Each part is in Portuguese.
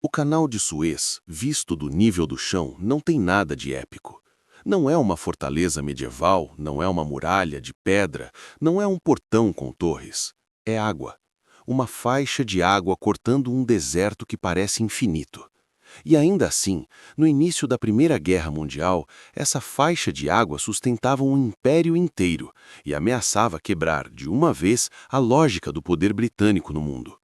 O Canal de Suez, visto do nível do chão, não tem nada de épico. Não é uma fortaleza medieval, não é uma muralha de pedra, não é um portão com torres. É água. Uma faixa de água cortando um deserto que parece infinito. E ainda assim, no início da Primeira Guerra Mundial, essa faixa de água sustentava um império inteiro e ameaçava quebrar, de uma vez, a lógica do poder britânico no mundo.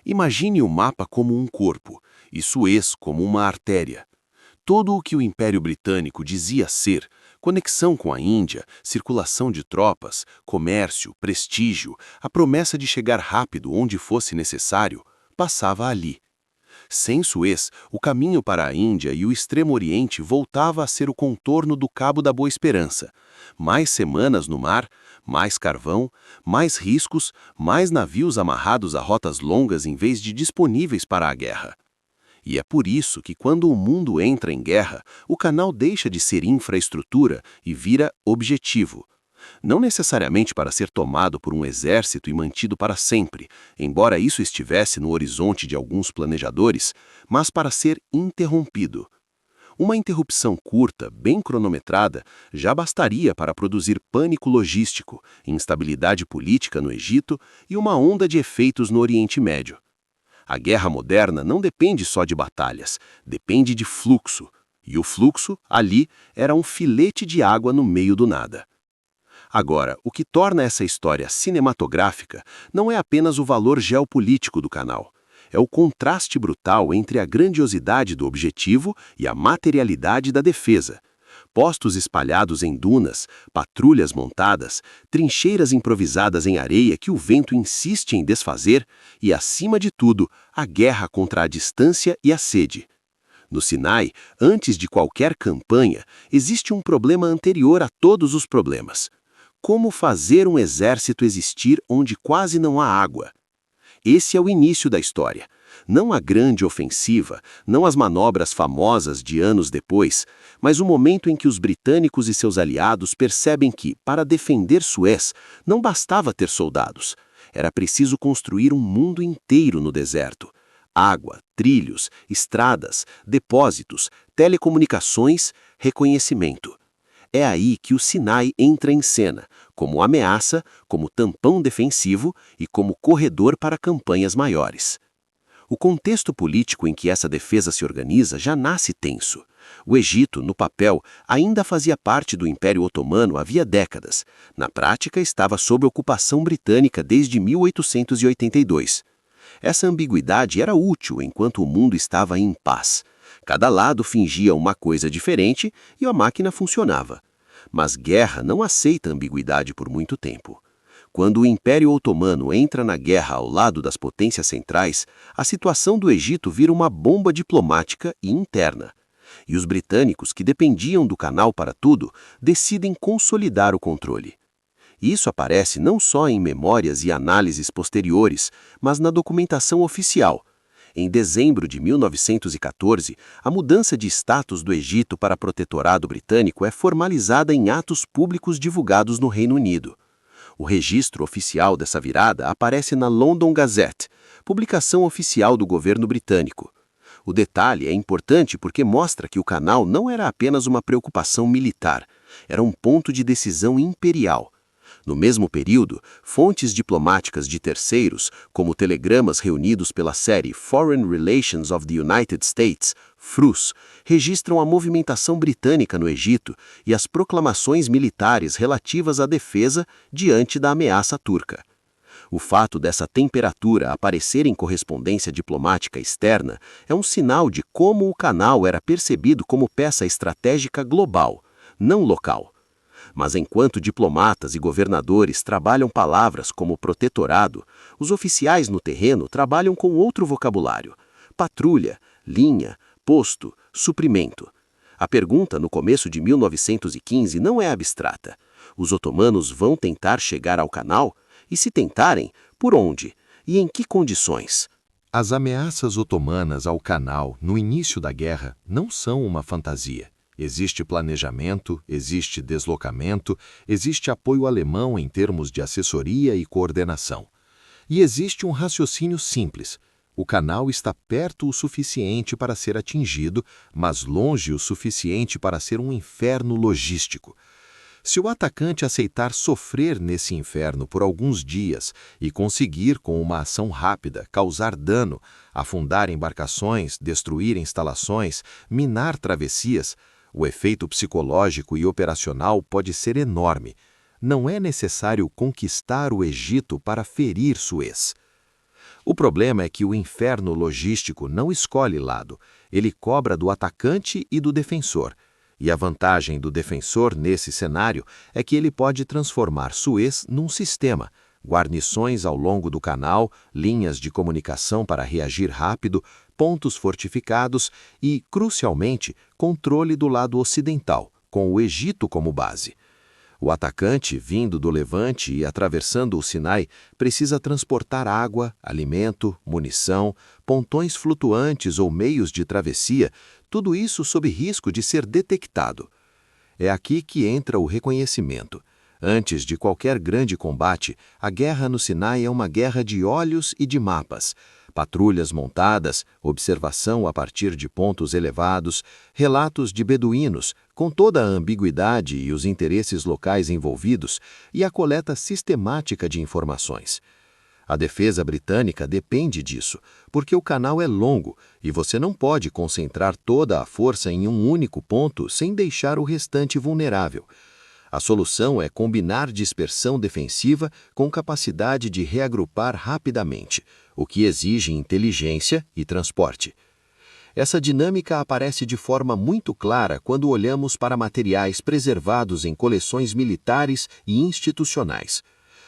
Imagine o mapa como um corpo e Suez como uma artéria. Todo o que o Império Britânico dizia ser, conexão com a Índia, circulação de tropas, comércio, prestígio, a promessa de chegar rápido onde fosse necessário, passava ali. Sem Suez, o caminho para a Índia e o Extremo Oriente voltava a ser o contorno do Cabo da Boa Esperança. Mais semanas no mar, mais carvão, mais riscos, mais navios amarrados a rotas longas em vez de disponíveis para a guerra. E é por isso que quando o mundo entra em guerra, o canal deixa de ser infraestrutura e vira objetivo. Não necessariamente para ser tomado por um exército e mantido para sempre, embora isso estivesse no horizonte de alguns planejadores, mas para ser interrompido. Uma interrupção curta, bem cronometrada, já bastaria para produzir pânico logístico, instabilidade política no Egito e uma onda de efeitos no Oriente Médio. A guerra moderna não depende só de batalhas, depende de fluxo. E o fluxo, ali, era um filete de água no meio do nada. Agora, o que torna essa história cinematográfica não é apenas o valor geopolítico do canal. É o contraste brutal entre a grandiosidade do objetivo e a materialidade da defesa. Postos espalhados em dunas, patrulhas montadas, trincheiras improvisadas em areia que o vento insiste em desfazer e, acima de tudo, a guerra contra a distância e a sede. No Sinai, antes de qualquer campanha, existe um problema anterior a todos os problemas. Como fazer um exército existir onde quase não há água? Esse é o início da história. Não a grande ofensiva, não as manobras famosas de anos depois, mas o momento em que os britânicos e seus aliados percebem que, para defender Suez, não bastava ter soldados. Era preciso construir um mundo inteiro no deserto. Água, trilhos, estradas, depósitos, telecomunicações, reconhecimento. É aí que o Sinai entra em cena, como ameaça, como tampão defensivo e como corredor para campanhas maiores. O contexto político em que essa defesa se organiza já nasce tenso. O Egito, no papel, ainda fazia parte do Império Otomano havia décadas. Na prática, estava sob ocupação britânica desde 1882. Essa ambiguidade era útil enquanto o mundo estava em paz. Cada lado fingia uma coisa diferente e a máquina funcionava. Mas guerra não aceita ambiguidade por muito tempo. Quando o Império Otomano entra na guerra ao lado das potências centrais, a situação do Egito vira uma bomba diplomática e interna. E os britânicos, que dependiam do canal para tudo, decidem consolidar o controle. Isso aparece não só em memórias e análises posteriores, mas na documentação oficial. Em dezembro de 1914, a mudança de status do Egito para protetorado britânico é formalizada em atos públicos divulgados no Reino Unido. O registro oficial dessa virada aparece na London Gazette, publicação oficial do governo britânico. O detalhe é importante porque mostra que o canal não era apenas uma preocupação militar, era um ponto de decisão imperial. No mesmo período, fontes diplomáticas de terceiros, como telegramas reunidos pela série Foreign Relations of the United States, FRUS, registram a movimentação britânica no Egito e as proclamações militares relativas à defesa diante da ameaça turca. O fato dessa temperatura aparecer em correspondência diplomática externa é um sinal de como o canal era percebido como peça estratégica global, não local. Mas enquanto diplomatas e governadores trabalham palavras como protetorado, os oficiais no terreno trabalham com outro vocabulário: patrulha, linha, posto, suprimento. A pergunta no começo de 1915 não é abstrata. Os otomanos vão tentar chegar ao canal? E se tentarem, por onde? E em que condições? As ameaças otomanas ao canal no início da guerra não são uma fantasia. Existe planejamento, existe deslocamento, existe apoio alemão em termos de assessoria e coordenação. E existe um raciocínio simples. O canal está perto o suficiente para ser atingido, mas longe o suficiente para ser um inferno logístico. Se o atacante aceitar sofrer nesse inferno por alguns dias e conseguir, com uma ação rápida, causar dano, afundar embarcações, destruir instalações, minar travessias, o efeito psicológico e operacional pode ser enorme. Não é necessário conquistar o Egito para ferir Suez. O problema é que o inferno logístico não escolhe lado, ele cobra do atacante e do defensor. E a vantagem do defensor nesse cenário é que ele pode transformar Suez num sistema, guarnições ao longo do canal, linhas de comunicação para reagir rápido, pontos fortificados e, crucialmente, controle do lado ocidental, com o Egito como base. O atacante, vindo do Levante e atravessando o Sinai, precisa transportar água, alimento, munição, pontões flutuantes ou meios de travessia, tudo isso sob risco de ser detectado. É aqui que entra o reconhecimento. Antes de qualquer grande combate, a guerra no Sinai é uma guerra de olhos e de mapas. Patrulhas montadas, observação a partir de pontos elevados, relatos de beduínos, com toda a ambiguidade e os interesses locais envolvidos, e a coleta sistemática de informações. A defesa britânica depende disso, porque o canal é longo e você não pode concentrar toda a força em um único ponto sem deixar o restante vulnerável. A solução é combinar dispersão defensiva com capacidade de reagrupar rapidamente, o que exige inteligência e transporte. Essa dinâmica aparece de forma muito clara quando olhamos para materiais preservados em coleções militares e institucionais.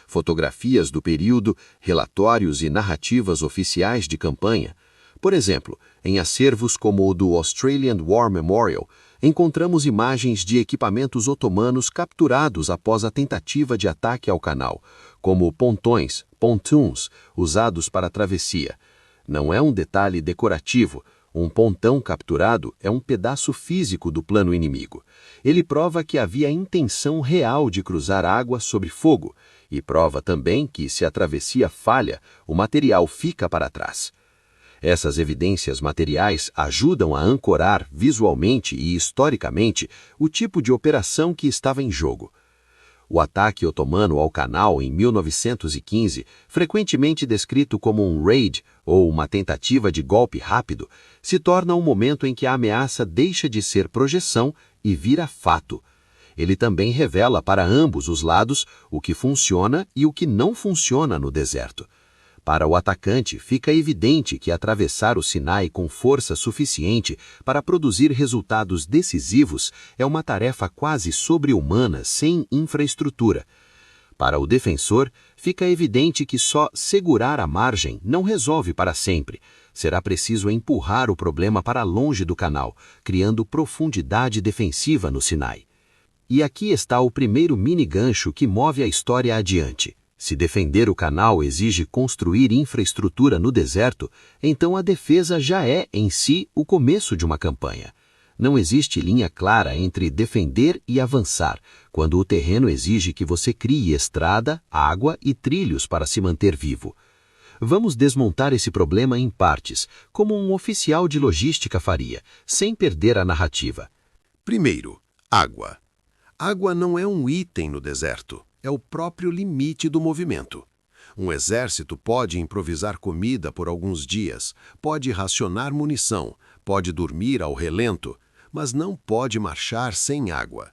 Fotografias do período, relatórios e narrativas oficiais de campanha. Por exemplo, em acervos como o do Australian War Memorial, encontramos imagens de equipamentos otomanos capturados após a tentativa de ataque ao canal, como pontões, pontoons, usados para travessia. Não é um detalhe decorativo. Um pontão capturado é um pedaço físico do plano inimigo. Ele prova que havia intenção real de cruzar água sob fogo e prova também que, se a travessia falha, o material fica para trás. Essas evidências materiais ajudam a ancorar visualmente e historicamente o tipo de operação que estava em jogo. O ataque otomano ao canal em 1915, frequentemente descrito como um raid ou uma tentativa de golpe rápido, se torna um momento em que a ameaça deixa de ser projeção e vira fato. Ele também revela para ambos os lados o que funciona e o que não funciona no deserto. Para o atacante, fica evidente que atravessar o Sinai com força suficiente para produzir resultados decisivos é uma tarefa quase sobre-humana sem infraestrutura. Para o defensor, fica evidente que só segurar a margem não resolve para sempre. Será preciso empurrar o problema para longe do canal, criando profundidade defensiva no Sinai. E aqui está o primeiro mini-gancho que move a história adiante. Se defender o canal exige construir infraestrutura no deserto, então a defesa já é, em si, o começo de uma campanha. Não existe linha clara entre defender e avançar, quando o terreno exige que você crie estrada, água e trilhos para se manter vivo. Vamos desmontar esse problema em partes, como um oficial de logística faria, sem perder a narrativa. Primeiro, água. Água não é um item no deserto. É o próprio limite do movimento. Um exército pode improvisar comida por alguns dias, pode racionar munição, pode dormir ao relento, mas não pode marchar sem água.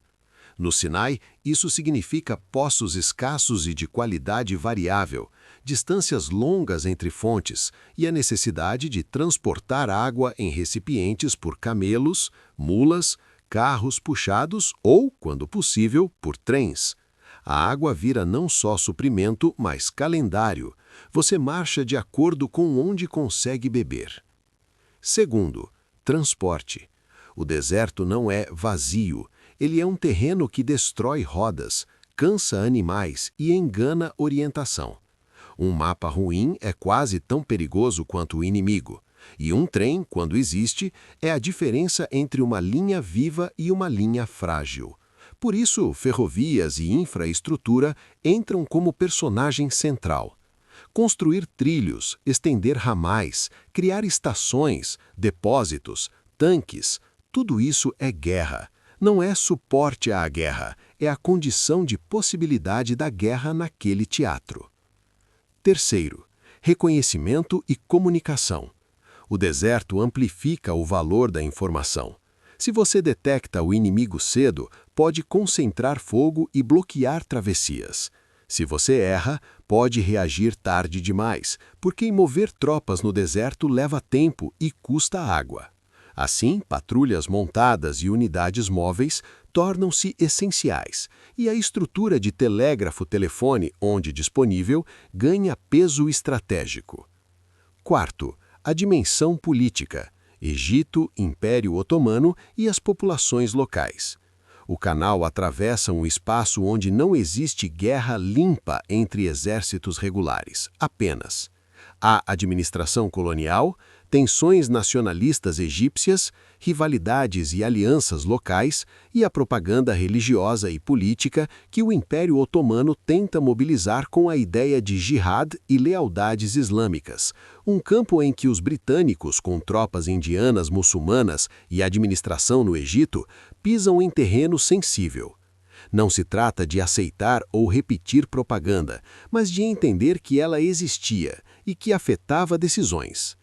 No Sinai, isso significa poços escassos e de qualidade variável, distâncias longas entre fontes e a necessidade de transportar água em recipientes por camelos, mulas, carros puxados ou, quando possível, por trens. A água vira não só suprimento, mas calendário. Você marcha de acordo com onde consegue beber. Segundo, transporte. O deserto não é vazio. Ele é um terreno que destrói rodas, cansa animais e engana orientação. Um mapa ruim é quase tão perigoso quanto o inimigo. E um trem, quando existe, é a diferença entre uma linha viva e uma linha frágil. Por isso, ferrovias e infraestrutura entram como personagem central. Construir trilhos, estender ramais, criar estações, depósitos, tanques, tudo isso é guerra. Não é suporte à guerra, é a condição de possibilidade da guerra naquele teatro. Terceiro, reconhecimento e comunicação. O deserto amplifica o valor da informação. Se você detecta o inimigo cedo, pode concentrar fogo e bloquear travessias. Se você erra, pode reagir tarde demais, porque mover tropas no deserto leva tempo e custa água. Assim, patrulhas montadas e unidades móveis tornam-se essenciais, e a estrutura de telégrafo-telefone, onde disponível, ganha peso estratégico. Quarto, a dimensão política: Egito, Império Otomano e as populações locais. O canal atravessa um espaço onde não existe guerra limpa entre exércitos regulares, apenas. Há administração colonial, tensões nacionalistas egípcias, rivalidades e alianças locais e a propaganda religiosa e política que o Império Otomano tenta mobilizar com a ideia de jihad e lealdades islâmicas, um campo em que os britânicos, com tropas indianas muçulmanas e administração no Egito, pisam em terreno sensível. Não se trata de aceitar ou repetir propaganda, mas de entender que ela existia e que afetava decisões.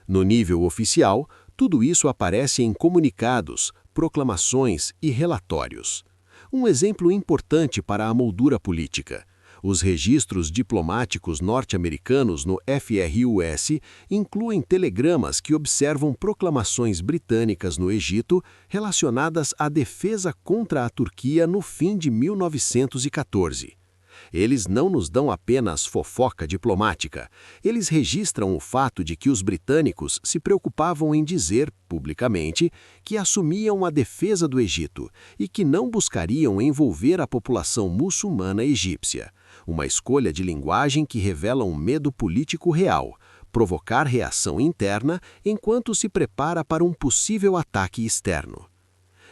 No nível oficial, tudo isso aparece em comunicados, proclamações e relatórios. Um exemplo importante para a moldura política: os registros diplomáticos norte-americanos no FRUS incluem telegramas que observam proclamações britânicas no Egito relacionadas à defesa contra a Turquia no fim de 1914. Eles não nos dão apenas fofoca diplomática, eles registram o fato de que os britânicos se preocupavam em dizer, publicamente, que assumiam a defesa do Egito e que não buscariam envolver a população muçulmana egípcia. Uma escolha de linguagem que revela um medo político real: provocar reação interna enquanto se prepara para um possível ataque externo.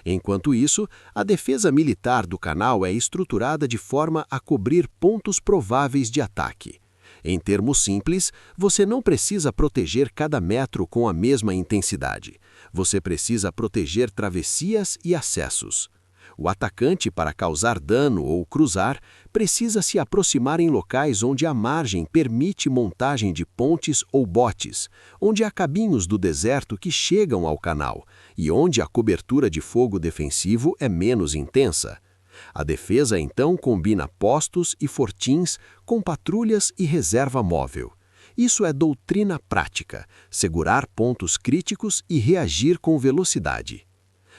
Enquanto isso, a defesa militar do canal é estruturada de forma a cobrir pontos prováveis de ataque. Em termos simples, você não precisa proteger cada metro com a mesma intensidade. Você precisa proteger travessias e acessos. O atacante, para causar dano ou cruzar, precisa se aproximar em locais onde a margem permite montagem de pontes ou botes, onde há caminhos do deserto que chegam ao canal e onde a cobertura de fogo defensivo é menos intensa. A defesa, então, combina postos e fortins com patrulhas e reserva móvel. Isso é doutrina prática: segurar pontos críticos e reagir com velocidade.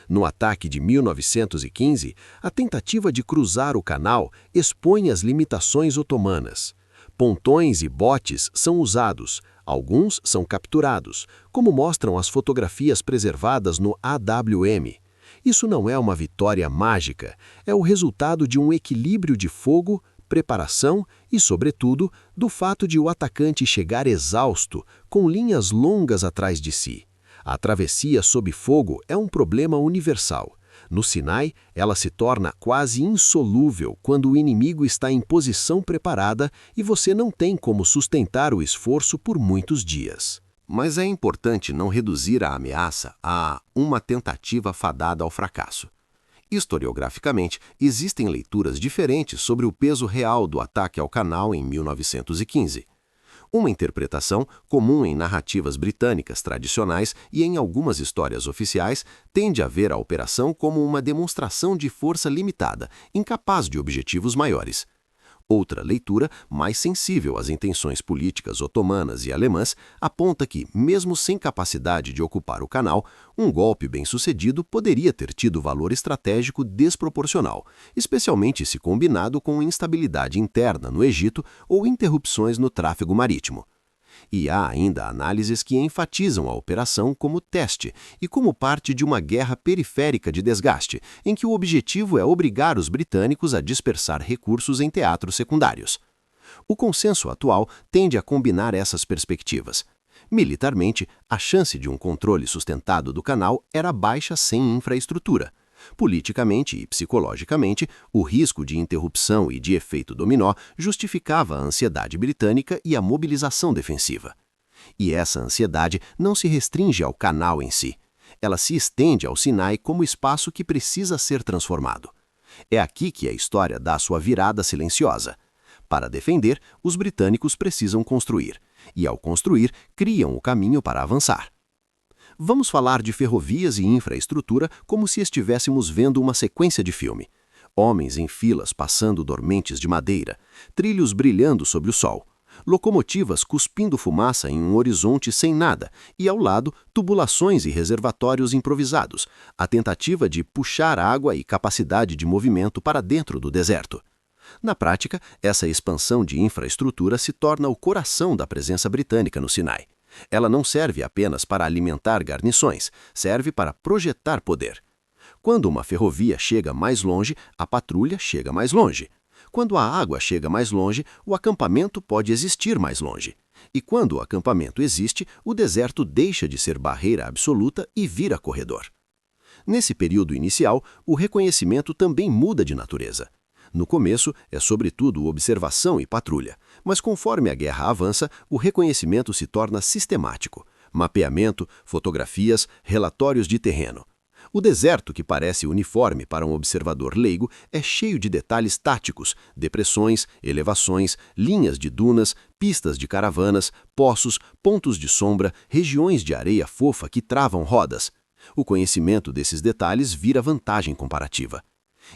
No ataque de 1915, a tentativa de cruzar o canal expõe as limitações otomanas. Pontões e botes são usados, alguns são capturados, como mostram as fotografias preservadas no AWM. Isso não é uma vitória mágica, é o resultado de um equilíbrio de fogo, preparação e, sobretudo, do fato de o atacante chegar exausto, com linhas longas atrás de si. A travessia sob fogo é um problema universal. No Sinai, ela se torna quase insolúvel quando o inimigo está em posição preparada e você não tem como sustentar o esforço por muitos dias. Mas é importante não reduzir a ameaça a uma tentativa fadada ao fracasso. Historiograficamente, existem leituras diferentes sobre o peso real do ataque ao canal em 1915. Uma interpretação, comum em narrativas britânicas tradicionais e em algumas histórias oficiais, tende a ver a operação como uma demonstração de força limitada, incapaz de objetivos maiores. Outra leitura, mais sensível às intenções políticas otomanas e alemãs, aponta que, mesmo sem capacidade de ocupar o canal, um golpe bem-sucedido poderia ter tido valor estratégico desproporcional, especialmente se combinado com instabilidade interna no Egito ou interrupções no tráfego marítimo. E há ainda análises que enfatizam a operação como teste e como parte de uma guerra periférica de desgaste, em que o objetivo é obrigar os britânicos a dispersar recursos em teatros secundários. O consenso atual tende a combinar essas perspectivas. Militarmente, a chance de um controle sustentado do canal era baixa sem infraestrutura. Politicamente e psicologicamente, o risco de interrupção e de efeito dominó justificava a ansiedade britânica e a mobilização defensiva. E essa ansiedade não se restringe ao canal em si. Ela se estende ao Sinai como espaço que precisa ser transformado. É aqui que a história dá sua virada silenciosa. Para defender, os britânicos precisam construir. E ao construir, criam o caminho para avançar. Vamos falar de ferrovias e infraestrutura como se estivéssemos vendo uma sequência de filme. Homens em filas passando dormentes de madeira, trilhos brilhando sob o sol, locomotivas cuspindo fumaça em um horizonte sem nada e, ao lado, tubulações e reservatórios improvisados, a tentativa de puxar água e capacidade de movimento para dentro do deserto. Na prática, essa expansão de infraestrutura se torna o coração da presença britânica no Sinai. Ela não serve apenas para alimentar garnições, serve para projetar poder. Quando uma ferrovia chega mais longe, a patrulha chega mais longe. Quando a água chega mais longe, o acampamento pode existir mais longe. E quando o acampamento existe, o deserto deixa de ser barreira absoluta e vira corredor. Nesse período inicial, o reconhecimento também muda de natureza. No começo, é sobretudo observação e patrulha, mas conforme a guerra avança, o reconhecimento se torna sistemático. Mapeamento, fotografias, relatórios de terreno. O deserto, que parece uniforme para um observador leigo, é cheio de detalhes táticos, depressões, elevações, linhas de dunas, pistas de caravanas, poços, pontos de sombra, regiões de areia fofa que travam rodas. O conhecimento desses detalhes vira vantagem comparativa.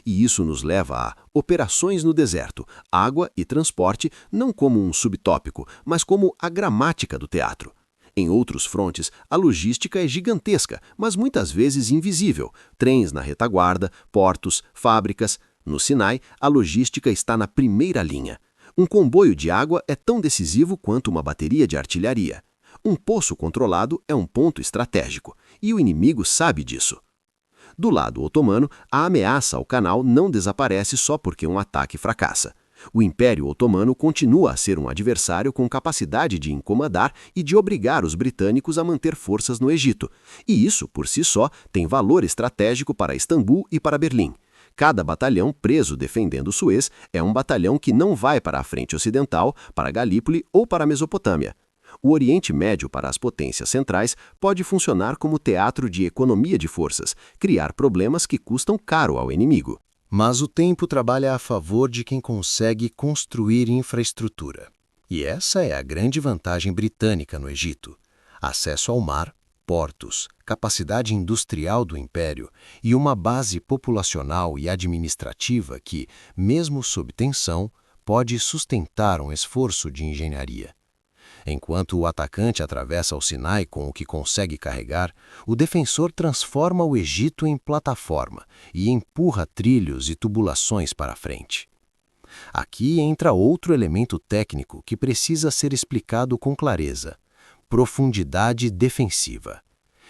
E isso nos leva a operações no deserto, água e transporte não como um subtópico, mas como a gramática do teatro. Em outros frontes, a logística é gigantesca, mas muitas vezes invisível. Trens na retaguarda, portos, fábricas. No Sinai, a logística está na primeira linha. Um comboio de água é tão decisivo quanto uma bateria de artilharia. Um poço controlado é um ponto estratégico, e o inimigo sabe disso. Do lado otomano, a ameaça ao canal não desaparece só porque um ataque fracassa. O Império Otomano continua a ser um adversário com capacidade de incomodar e de obrigar os britânicos a manter forças no Egito. E isso, por si só, tem valor estratégico para Istambul e para Berlim. Cada batalhão preso defendendo Suez é um batalhão que não vai para a frente ocidental, para Galípoli ou para a Mesopotâmia. O Oriente Médio para as potências centrais pode funcionar como teatro de economia de forças, criar problemas que custam caro ao inimigo. Mas o tempo trabalha a favor de quem consegue construir infraestrutura. E essa é a grande vantagem britânica no Egito: acesso ao mar, portos, capacidade industrial do império e uma base populacional e administrativa que, mesmo sob tensão, pode sustentar um esforço de engenharia. Enquanto o atacante atravessa o Sinai com o que consegue carregar, o defensor transforma o Egito em plataforma e empurra trilhos e tubulações para a frente. Aqui entra outro elemento técnico que precisa ser explicado com clareza: profundidade defensiva.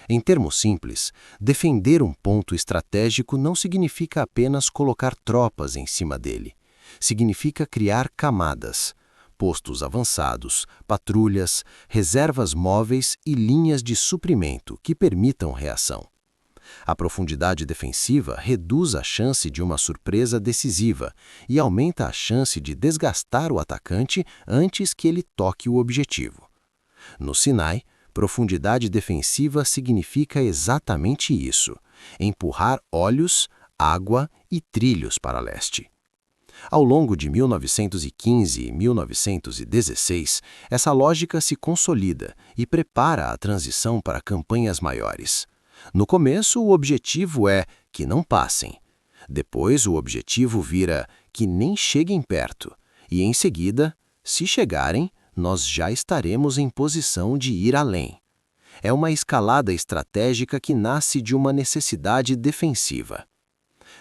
Em termos simples, defender um ponto estratégico não significa apenas colocar tropas em cima dele. Significa criar camadas, postos avançados, patrulhas, reservas móveis e linhas de suprimento que permitam reação. A profundidade defensiva reduz a chance de uma surpresa decisiva e aumenta a chance de desgastar o atacante antes que ele toque o objetivo. No Sinai, profundidade defensiva significa exatamente isso: empurrar olhos, água e trilhos para leste. Ao longo de 1915 e 1916, essa lógica se consolida e prepara a transição para campanhas maiores. No começo, o objetivo é que não passem. Depois, o objetivo vira que nem cheguem perto. E, em seguida, se chegarem, nós já estaremos em posição de ir além. É uma escalada estratégica que nasce de uma necessidade defensiva.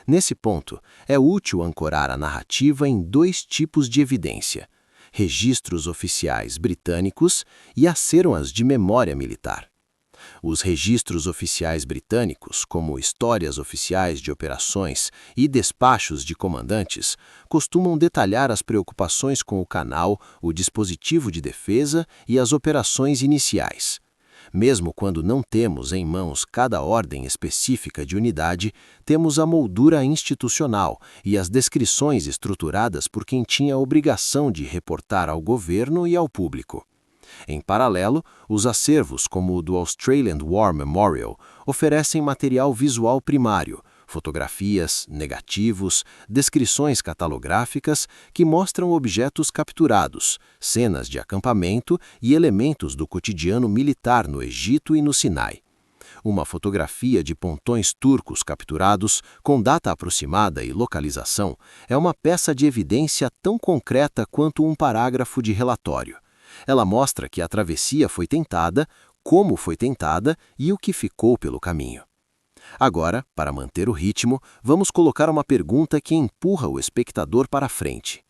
Nesse ponto, é útil ancorar a narrativa em dois tipos de evidência: registros oficiais britânicos e acêroas de memória militar. Os registros oficiais britânicos, como histórias oficiais de operações e despachos de comandantes, costumam detalhar as preocupações com o canal, o dispositivo de defesa e as operações iniciais. Mesmo quando não temos em mãos cada ordem específica de unidade, temos a moldura institucional e as descrições estruturadas por quem tinha a obrigação de reportar ao governo e ao público. Em paralelo, os acervos, como o do Australian War Memorial, oferecem material visual primário, fotografias, negativos, descrições catalográficas que mostram objetos capturados, cenas de acampamento e elementos do cotidiano militar no Egito e no Sinai. Uma fotografia de pontões turcos capturados, com data aproximada e localização, é uma peça de evidência tão concreta quanto um parágrafo de relatório. Ela mostra que a travessia foi tentada, como foi tentada e o que ficou pelo caminho. Agora, para manter o ritmo, vamos colocar uma pergunta que empurra o espectador para a frente.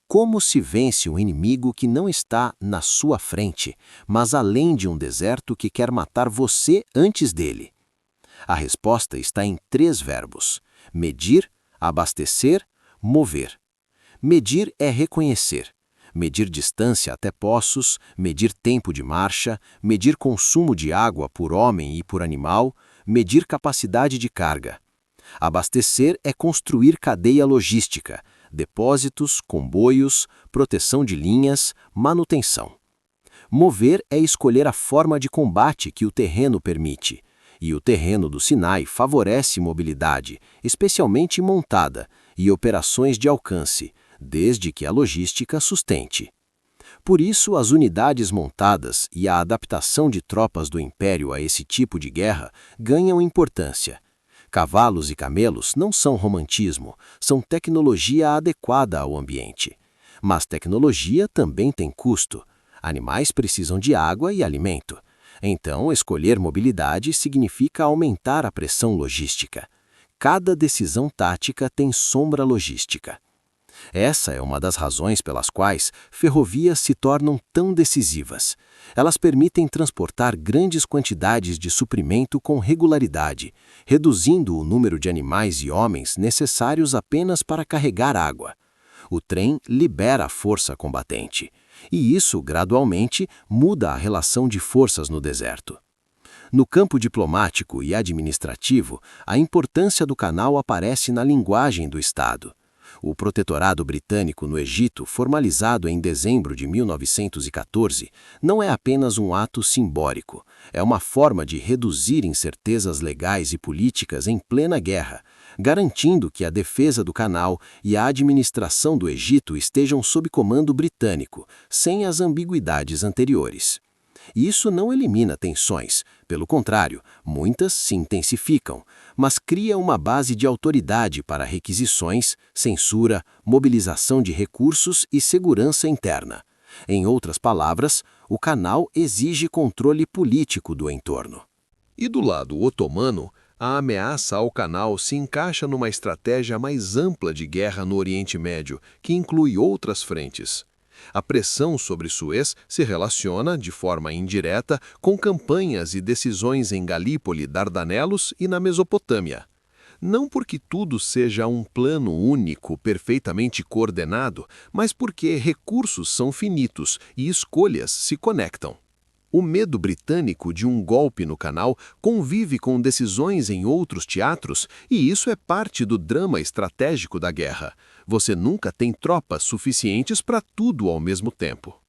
Como se vence um inimigo que não está na sua frente, mas além de um deserto que quer matar você antes dele? A resposta está em 3 verbos: medir, abastecer, mover. Medir é reconhecer. Medir distância até poços, medir tempo de marcha, medir consumo de água por homem e por animal, medir capacidade de carga. Abastecer é construir cadeia logística, depósitos, comboios, proteção de linhas, manutenção. Mover é escolher a forma de combate que o terreno permite, e o terreno do Sinai favorece mobilidade, especialmente montada, e operações de alcance, desde que a logística sustente. Por isso, as unidades montadas e a adaptação de tropas do Império a esse tipo de guerra ganham importância. Cavalos e camelos não são romantismo, são tecnologia adequada ao ambiente. Mas tecnologia também tem custo. Animais precisam de água e alimento. Então, escolher mobilidade significa aumentar a pressão logística. Cada decisão tática tem sombra logística. Essa é uma das razões pelas quais ferrovias se tornam tão decisivas. Elas permitem transportar grandes quantidades de suprimento com regularidade, reduzindo o número de animais e homens necessários apenas para carregar água. O trem libera a força combatente, e isso, gradualmente, muda a relação de forças no deserto. No campo diplomático e administrativo, a importância do canal aparece na linguagem do Estado. O protetorado britânico no Egito, formalizado em dezembro de 1914, não é apenas um ato simbólico, é uma forma de reduzir incertezas legais e políticas em plena guerra, garantindo que a defesa do canal e a administração do Egito estejam sob comando britânico, sem as ambiguidades anteriores. Isso não elimina tensões, pelo contrário, muitas se intensificam, mas cria uma base de autoridade para requisições, censura, mobilização de recursos e segurança interna. Em outras palavras, o canal exige controle político do entorno. E do lado otomano, a ameaça ao canal se encaixa numa estratégia mais ampla de guerra no Oriente Médio, que inclui outras frentes. A pressão sobre Suez se relaciona, de forma indireta, com campanhas e decisões em Galípoli, Dardanelos e na Mesopotâmia. Não porque tudo seja um plano único, perfeitamente coordenado, mas porque recursos são finitos e escolhas se conectam. O medo britânico de um golpe no canal convive com decisões em outros teatros, e isso é parte do drama estratégico da guerra. Você nunca tem tropas suficientes para tudo ao mesmo tempo.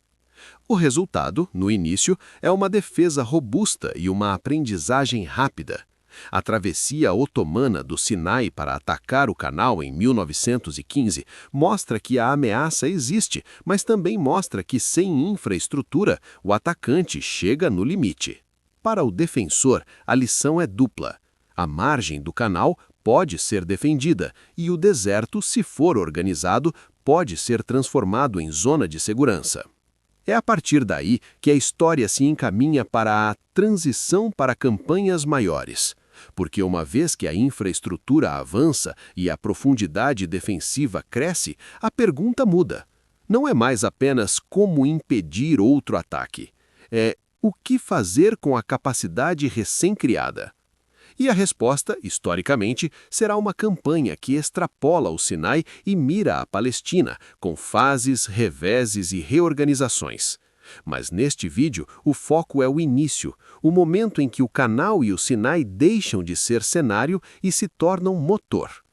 O resultado, no início, é uma defesa robusta e uma aprendizagem rápida. A travessia otomana do Sinai para atacar o canal em 1915 mostra que a ameaça existe, mas também mostra que sem infraestrutura, o atacante chega no limite. Para o defensor, a lição é dupla. A margem do canal pode ser defendida e o deserto, se for organizado, pode ser transformado em zona de segurança. É a partir daí que a história se encaminha para a transição para campanhas maiores. Porque uma vez que a infraestrutura avança e a profundidade defensiva cresce, a pergunta muda. Não é mais apenas como impedir outro ataque. É o que fazer com a capacidade recém-criada. E a resposta, historicamente, será uma campanha que extrapola o Sinai e mira a Palestina, com fases, reveses e reorganizações. Mas neste vídeo, o foco é o início, o momento em que o canal e o Sinai deixam de ser cenário e se tornam motor.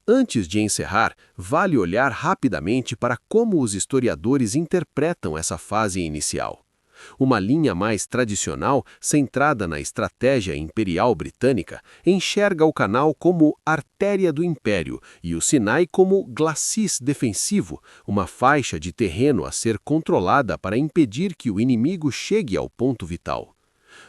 Antes de encerrar, vale olhar rapidamente para como os historiadores interpretam essa fase inicial. Uma linha mais tradicional, centrada na estratégia imperial britânica, enxerga o canal como artéria do império e o Sinai como glacis defensivo, uma faixa de terreno a ser controlada para impedir que o inimigo chegue ao ponto vital.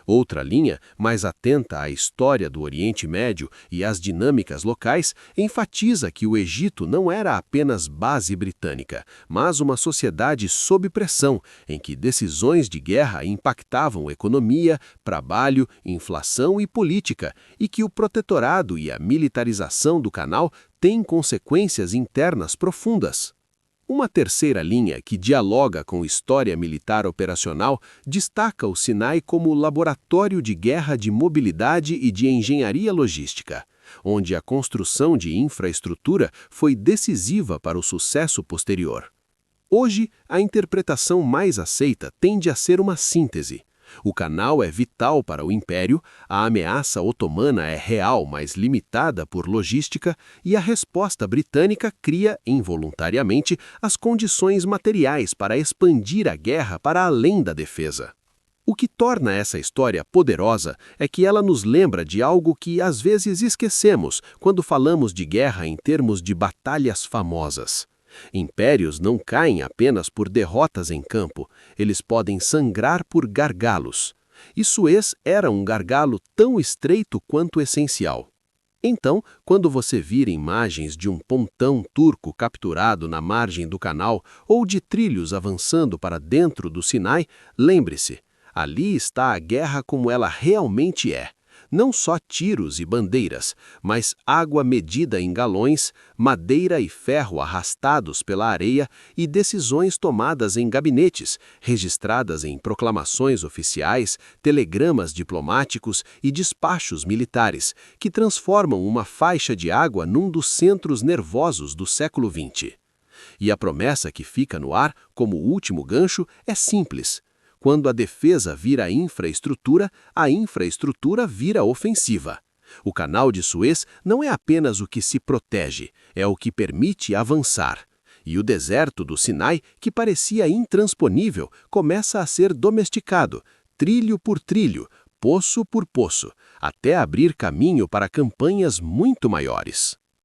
Outra linha, mais atenta à história do Oriente Médio e às dinâmicas locais, enfatiza que o Egito não era apenas base britânica, mas uma sociedade sob pressão, em que decisões de guerra impactavam economia, trabalho, inflação e política, e que o protetorado e a militarização do canal têm consequências internas profundas. Uma terceira linha, que dialoga com história militar operacional, destaca o Sinai como laboratório de guerra de mobilidade e de engenharia logística, onde a construção de infraestrutura foi decisiva para o sucesso posterior. Hoje, a interpretação mais aceita tende a ser uma síntese. O canal é vital para o império, a ameaça otomana é real, mas limitada por logística, e a resposta britânica cria, involuntariamente, as condições materiais para expandir a guerra para além da defesa. O que torna essa história poderosa é que ela nos lembra de algo que às vezes esquecemos quando falamos de guerra em termos de batalhas famosas. Impérios não caem apenas por derrotas em campo, eles podem sangrar por gargalos. E Suez era um gargalo tão estreito quanto essencial. Então, quando você vir imagens de um pontão turco capturado na margem do canal ou de trilhos avançando para dentro do Sinai, lembre-se, ali está a guerra como ela realmente é. Não só tiros e bandeiras, mas água medida em galões, madeira e ferro arrastados pela areia e decisões tomadas em gabinetes, registradas em proclamações oficiais, telegramas diplomáticos e despachos militares, que transformam uma faixa de água num dos centros nervosos do século XX. E a promessa que fica no ar, como último gancho, é simples. Quando a defesa vira a infraestrutura vira ofensiva. O canal de Suez não é apenas o que se protege, é o que permite avançar. E o deserto do Sinai, que parecia intransponível, começa a ser domesticado, trilho por trilho, poço por poço, até abrir caminho para campanhas muito maiores.